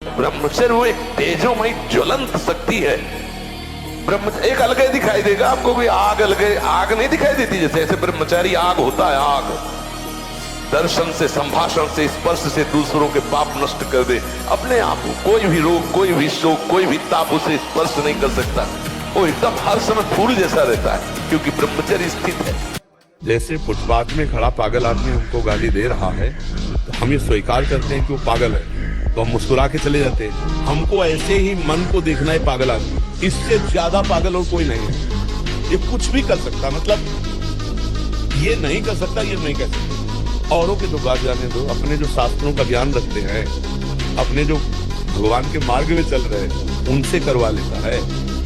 ब्रह्मचर्य वो एक तेजोमयी ज्वलंत शक्ति है। ब्रह्मचर्य एक अलग दिखाई देगा आपको, कोई आग अलग आग नहीं दिखाई देती, जैसे ऐसे ब्रह्मचारी आग होता है। आग दर्शन से, संभाषण से, स्पर्श से दूसरों के पाप नष्ट कर दे अपने आप को। कोई भी रोग, कोई भी शोक, कोई भी ताप उसे स्पर्श नहीं कर सकता। वो एकदम हर समय फूल जैसा रहता है, क्योंकि ब्रह्मचर्य स्थित है। जैसे फुटपाथ में खड़ा पागल आदमी हमको गाली दे रहा है, तो हम ये स्वीकार करते हैं कि वो पागल है, तो हम मुस्कुरा के चले जाते हैं। हमको ऐसे ही मन को देखना है पागल आदमी, इससे ज्यादा पागल और कोई नहीं है। ये कुछ भी कर सकता, मतलब ये नहीं कर सकता, ये नहीं कर सकता। औरों की तो बात जाने दो, अपने जो शास्त्रों का ज्ञान रखते हैं, अपने जो भगवान के मार्ग में चल रहे हैं, उनसे करवा लेता है।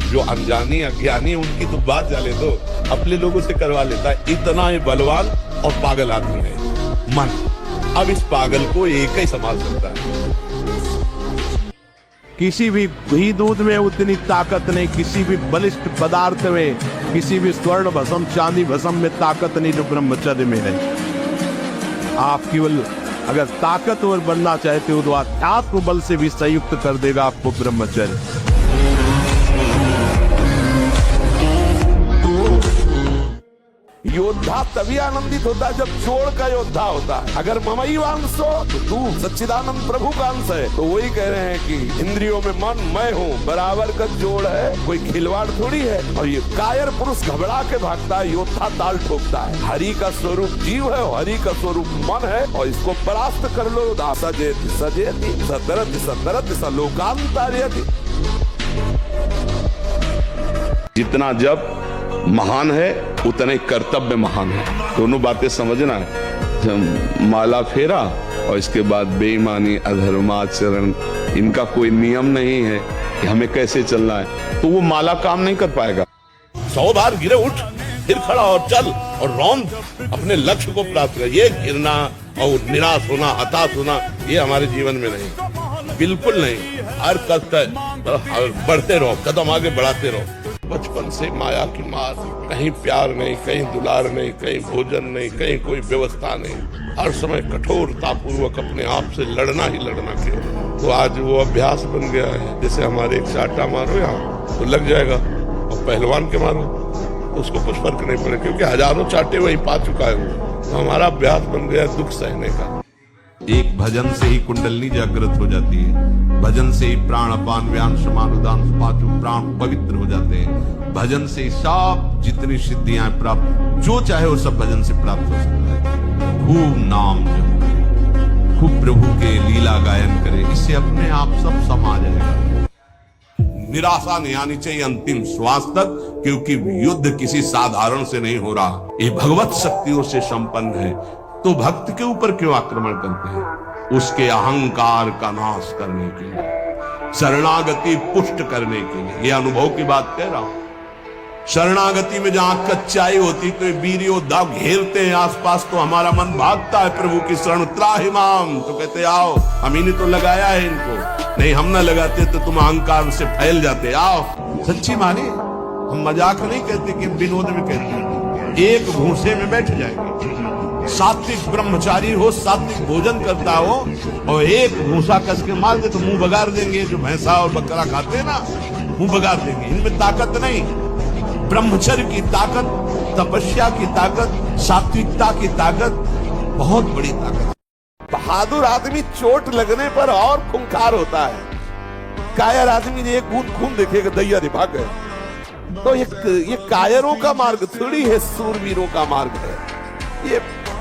जो अनजानी अज्ञानी उनकी तो बात जाने दो, अपने लोगों से करवा लेता है। इतना ही बलवान और पागल आदमी है मन। अब इस पागल को एक ही संभाल सकता है। किसी भी घी दूध में उतनी ताकत नहीं, किसी भी बलिष्ठ पदार्थ में, किसी भी स्वर्ण भस्म, चांदी भस्म में ताकत नहीं जो ब्रह्मचर्य में है। आप केवल अगर ताकतवर बनना चाहते हो तो आत्म बल से भी संयुक्त कर देगा आपको ब्रह्मचर्य। योद्धा तभी आनंदित होता है जब जोड़ का योद्धा होता है। अगर ममई वांश हो तो तू सच्चिदानंद प्रभु का अंश है। तो वही कह रहे हैं कि इंद्रियों में मन मैं हूँ, बराबर का जोड़ है, कोई खिलवाड़ थोड़ी है। और ये कायर पुरुष घबरा के भागता है, योद्धा ताल ठोकता है। हरि का स्वरूप जीव है, हरि का स्वरूप मन है, और इसको परास्त कर लो। सजेति सजेति सतरति सतरति सलोकांतर्यति। जितना जब महान है उतने कर्तव्य महान है। दोनों बातें समझना है। जब माला फेरा और इसके बाद बेईमानी, अधर्माचरण, इनका कोई नियम नहीं है कि हमें कैसे चलना है, तो वो माला काम नहीं कर पाएगा। 100 बार गिरे उठ, फिर खड़ा और चल और रौंद अपने लक्ष्य को प्राप्त कर। ये गिरना और निराश होना, हताश होना, ये हमारे जीवन में नहीं, बिल्कुल नहीं। हर कष्ट बढ़ते रहो, कदम आगे बढ़ाते रहो। बचपन से माया की मार, कहीं प्यार नहीं, कहीं दुलार नहीं, कहीं भोजन नहीं, कहीं कोई व्यवस्था नहीं। हर समय कठोरता पूर्वक अपने आप से लड़ना ही लड़ना केवल। तो आज वो अभ्यास बन गया है। जैसे हमारे एक चाटा मारो यहाँ तो लग जाएगा, और पहलवान के मारो तो उसको कुछ फर्क नहीं पड़ेगा, क्योंकि हजारों चाटे वही पा चुका है वो। तो हमारा अभ्यास बन गया दुख सहने का। एक भजन से ही कुंडलनी जागृत हो जाती है। भजन से ही प्राण अपान व्यान समान उदान पांचों प्राण पवित्र हो जाते हैं। भजन से ही सब जितनी सिद्धियां प्राप्त, जो चाहे वो सब भजन से प्राप्त हो सकता है। खूब नाम जप करे, खूब प्रभु के लीला गायन करे, इससे अपने आप सब समा जाएगा। निराशा नहीं आनी चाहिए अंतिम श्वास तक, क्योंकि युद्ध किसी साधारण से नहीं हो रहा, ये भगवत शक्तियों से संपन्न है। तो भक्त के ऊपर क्यों आक्रमण करते हैं? उसके अहंकार का नाश करने के लिए, शरणागति पुष्ट करने के लिए। ये अनुभव की बात कह रहा हूं। शरणागति में जहां कच्चाई होती तो वीर योद्धा घेरते हैं आसपास, तो हमारा मन भागता है प्रभु की शरण। त्राहिमाम, तो कहते आओ, हम ही ने तो लगाया है इनको, नहीं हम ना लगाते तो तुम अहंकार से फैल जाते। आओ, सच्ची माने, हम मजाक नहीं कहते कि विनोद में कहते हैं। एक घूंसे में बैठ जाएंगे। सात्विक ब्रह्मचारी हो, सात्विक भोजन करता हो, और एक भूसा कस के मार दे तो मुंह बगाड़ देंगे। जो भैंसा और बकरा खाते हैं ना, मुंह बगाड़ देंगे। इनमें ताकत नहीं। ब्रह्मचर्य की ताकत, तपस्या की ताकत, सात्विकता की ताकत बहुत बड़ी ताकत। बहादुर आदमी चोट लगने पर और खूंखार होता है। कायर आदमी ने एक बूंद खून देखेगा, दैया रे भाग गए। तो ये कायरों का मार्ग थोड़ी है, सूरवीरों का मार्ग है। ये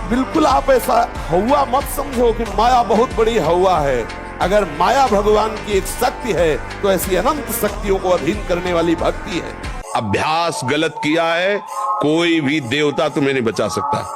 बिल्कुल आप ऐसा हवा मत समझो कि माया बहुत बड़ी हवा है। अगर माया भगवान की एक शक्ति है तो ऐसी अनंत शक्तियों को अधीन करने वाली भक्ति है। अभ्यास गलत किया है, कोई भी देवता तुम्हें नहीं बचा सकता।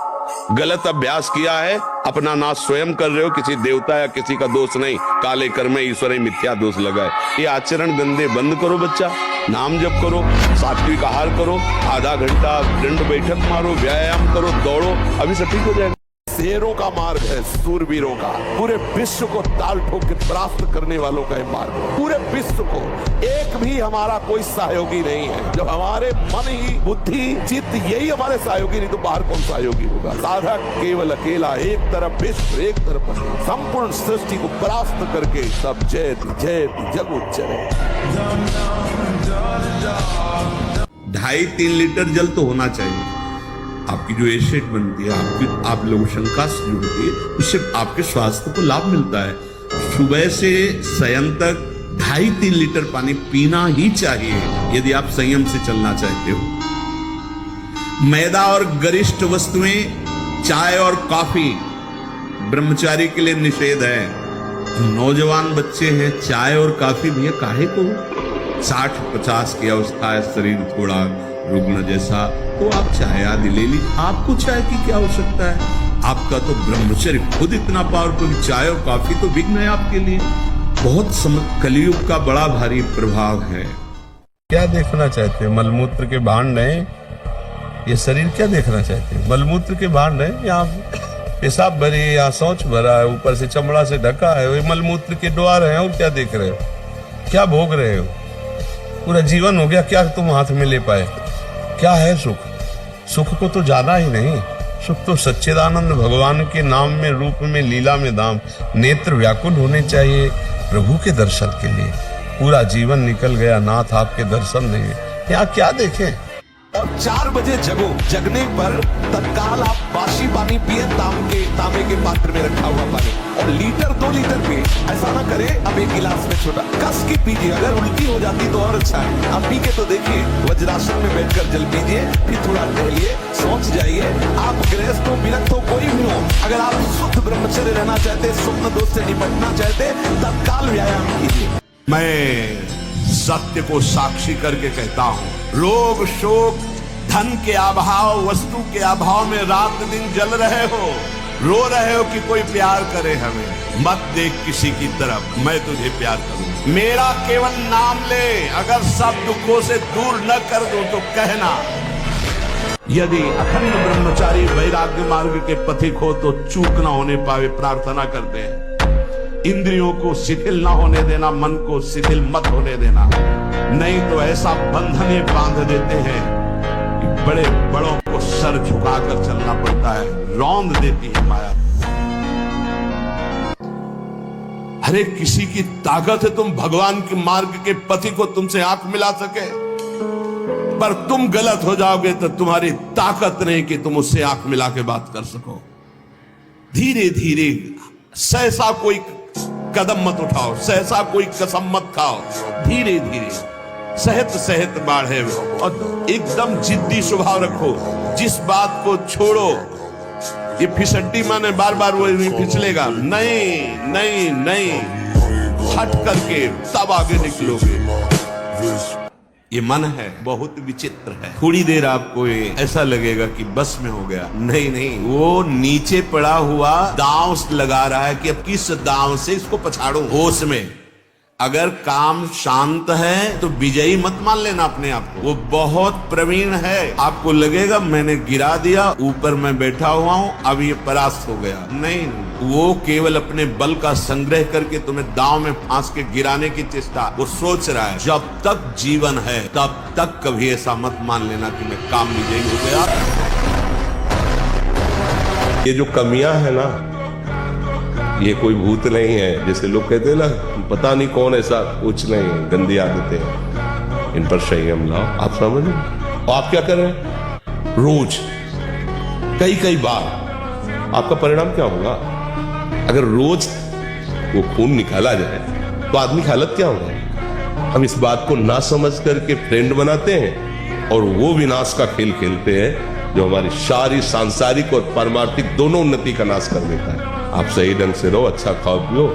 गलत अभ्यास किया है, अपना नाश स्वयं कर रहे हो, किसी देवता या किसी का दोष नहीं। काले कर्म ईश्वर मिथ्या दोष लगाए। ये आचरण गंदे बंद करो बच्चा, नाम जप करो, सात्विक आहार करो, आधा घंटा दंड बैठक मारो, व्यायाम करो, दौड़ो, अभी सब ठीक हो जाएगा। शेरों का मार्ग है, सूरवीरों का, पूरे विश्व को ताल ठोक के परास्त करने वालों का ये मार्ग है। पूरे विश्व को एक भी हमारा कोई सहयोगी नहीं है। जब हमारे मन ही, बुद्धि, चित्त यही हमारे सहयोगी, नहीं तो बाहर कौन सहयोगी होगा। साधक केवल अकेला, एक तरफ विश्व, एक तरफ संपूर्ण सृष्टि को परास्त करके सब जयति जयति जग उच्चरे। 2.5-3 लीटर जल तो होना चाहिए। आपकी जो एसिड बनती है, आप लोगों शंका से जुड़ती है, उससे आपके स्वास्थ्य को लाभ मिलता है। सुबह से शयन तक 2.5-3 लीटर पानी पीना ही चाहिए यदि आप संयम से चलना चाहते हो। मैदा और गरिष्ठ वस्तुएं, चाय और कॉफी ब्रह्मचारी के लिए निषेध है। नौजवान बच्चे हैं, चाय और कॉफी भैया काहे को? 60-50 की अवस्था है, शरीर थोड़ा रुग्ण जैसा, तो आप चाय आदि ले ली। आपको चाय की क्या आवश्यकता है? आपका तो ब्रह्मचर्य खुद इतना पावरफुल, चाय और कॉफी तो विघ्न है आपके लिए। बहुत कलयुग का बड़ा भारी प्रभाव है। क्या देखना चाहते हैं? मलमूत्र के भांड है ये शरीर, क्या देखना चाहते हैं? मलमूत्र के भांड है, यहाँ पेशाब भरी है, यहाँ शौच भरा है, ऊपर से चमड़ा से ढका है, वो मलमूत्र के द्वार है। और क्या देख रहे हो? क्या भोग रहे हो? पूरा जीवन हो गया, क्या तुम हाथ में ले पाए? क्या है सुख? सुख को तो जाना ही नहीं। सुख तो सच्चिदानंद भगवान के नाम में, रूप में, लीला में दाम। नेत्र व्याकुल होने चाहिए प्रभु के दर्शन के लिए। पूरा जीवन निकल गया, नाथ आपके दर्शन नहीं है, यहाँ क्या देखें? और 4 बजे जगो, जगने पर तत्काल आप बासी पानी पिए, तांबे के पात्र में रखा हुआ पानी, और लीटर 2 लीटर पिए। ऐसा ना करे अब एक गिलास में छोटा कस के पीजिए। अगर उल्टी हो जाती तो और अच्छा है। आप पी के तो देखिए, वज्रासन में बैठकर जल पीजिए, फिर थोड़ा टहलिए, सोच जाइए। आप गृहस्थ हो, विरक्त हो, कोई भी हो, अगर आप शुद्ध ब्रह्मचर्य रहना चाहते, स्वप्न दोष से निपटना चाहते, तत्काल व्यायाम कीजिए। मैं सत्य को साक्षी करके कहता हूं, रोग शोक धन के अभाव, वस्तु के अभाव में रात दिन जल रहे हो, रो रहे हो कि कोई प्यार करे हमें। मत देख किसी की तरफ, मैं तुझे प्यार करूं। मेरा केवल नाम ले, अगर सब दुखों से दूर न कर दूं तो कहना। यदि अखंड ब्रह्मचारी वैराग्य मार्ग के पथिक हो तो चूक न होने पावे प्रार्थना करते हैं। इंद्रियों को शिथिल ना होने देना, मन को शिथिल मत होने देना, नहीं तो ऐसा बंधन ये बांध देते हैं कि बड़े बड़ों को सर झुकाकर चलना पड़ता है, रौंद देती है माया। अरे किसी की ताकत है तुम भगवान के मार्ग के पति को तुमसे आंख मिला सके, पर तुम गलत हो जाओगे तो तुम्हारी ताकत नहीं कि तुम उससे आंख मिला के बात कर सको। धीरे धीरे सहसा कोई कदम मत उठाओ, सहसा कोई कसम मत खाओ, धीरे धीरे सहत सहत बाढ़े, और एकदम जिद्दी स्वभाव रखो। जिस बात को छोड़ो, ये फिसड्डी माने बार बार वो नहीं फिसलेगा, नहीं नहीं नहीं, हट करके तब आगे निकलोगे। ये मन है बहुत विचित्र है। थोड़ी देर आपको ये ऐसा लगेगा कि बस में हो गया, नहीं नहीं, वो नीचे पड़ा हुआ दांव लगा रहा है कि अब किस दांव से इसको पछाड़ूं। होश में अगर काम शांत है तो विजयी मत मान लेना अपने आप को, वो बहुत प्रवीण है। आपको लगेगा मैंने गिरा दिया, ऊपर मैं बैठा हुआ हूं, अब ये परास्त हो गया, नहीं, वो केवल अपने बल का संग्रह करके तुम्हें दांव में फांस के गिराने की चेष्टा वो सोच रहा है। जब तक जीवन है तब तक कभी ऐसा मत मान लेना कि मैं काम विजयी हो गया। ये जो कमियां है ना, ये कोई भूत नहीं है, जैसे लोग कहते हैं ना पता नहीं कौन, ऐसा कुछ नहीं है। गंदी आदतें, इन पर संयम लाओ। आप समझ लो, आप क्या कर रहे हैं? रोज कई बार आपका परिणाम क्या होगा? अगर रोज वो खून निकाला जाए तो आदमी की हालत क्या होगा? हम इस बात को ना समझ करके फ्रेंड बनाते हैं और वो विनाश का खेल खेलते हैं जो हमारी सारी सांसारिक और पारमार्थिक दोनों उन्नति का नाश कर देता है। आप सही ढंग से रहो, अच्छा खाओ पियो,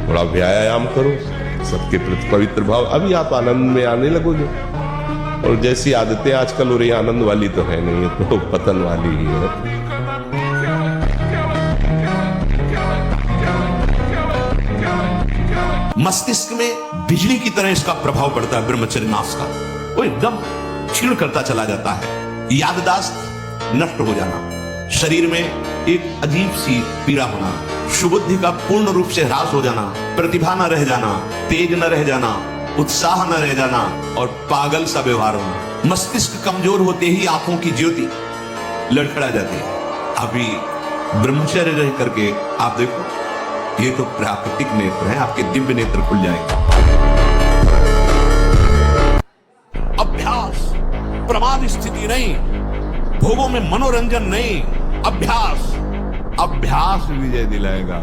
थोड़ा व्यायाम करो, सबके प्रति पवित्र भाव, अभी आप आनंद में आने लगोगे। और जैसी आदतें आजकल हो रही, आनंद वाली तो है नहीं, है तो पतन वाली ही है। मस्तिष्क में बिजली की तरह इसका प्रभाव पड़ता है ब्रह्मचर्य नाश का, वो एकदम क्षीण करता चला जाता है। याददाश्त नष्ट हो जाना, शरीर में एक अजीब सी पीड़ा होना, सुबुद्धि का पूर्ण रूप से ह्रास हो जाना, प्रतिभा न रह जाना, तेज न रह जाना, उत्साह न रह जाना और पागल सा व्यवहार होना। मस्तिष्क कमजोर होते ही आंखों की ज्योति लड़खड़ा जाती है। अभी ब्रह्मचर्य रह करके आप देखो, ये तो प्राकृतिक नेत्र है, आपके दिव्य नेत्र खुल जाएंगे। अभ्यास, प्रमाद स्थिति नहीं, भोगों में मनोरंजन नहीं, अभ्यास। अभ्यास विजय दिलाएगा।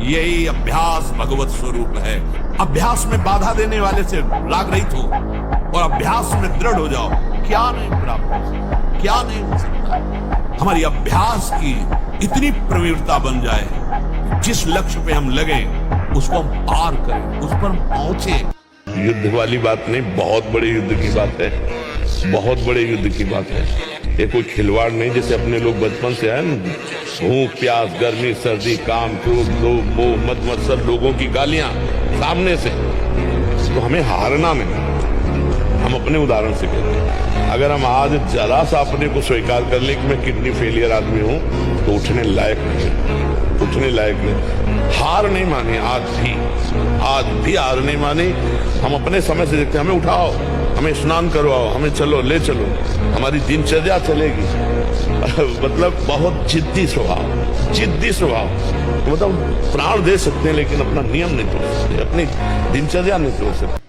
यही अभ्यास भगवत स्वरूप है। अभ्यास में बाधा देने वाले से राग रहित हो और अभ्यास में दृढ़ हो जाओ। क्या नहीं प्राप्त हो सकता, क्या नहीं हो सकता। हमारी अभ्यास की इतनी प्रवीणता बन जाए, जिस लक्ष्य पे हम लगे उसको हम पार करें, उस पर हम पहुंचे। युद्ध वाली बात नहीं, बहुत बड़े युद्ध की बात है, बहुत बड़े युद्ध की बात है। ये कोई खिलवाड़ नहीं, जैसे अपने लोग बचपन से आए ना, भूख प्यास गर्मी सर्दी काम क्रोध लोभ मोह मद मत्सर लोगों की गालियां सामने से, तो हमें हारना नहीं। हम अपने उदाहरण से कहते हैं, अगर हम आज जरा सा अपने को स्वीकार कर ले कि मैं किडनी फेलियर आदमी हूं, तो उठने लायक नहीं, उठने लायक नहीं। हार नहीं मानी, आज भी हार नहीं मानी। हम अपने समय से देखते हैं, हमें उठाओ, हमें स्नान करवाओ, हमें चलो ले चलो, हमारी दिनचर्या चलेगी। मतलब बहुत जिद्दी स्वभाव, जिद्दी स्वभाव। मतलब प्राण दे सकते हैं लेकिन अपना नियम नहीं तोड़ सकते, अपनी दिनचर्या नहीं तोड़ सकते।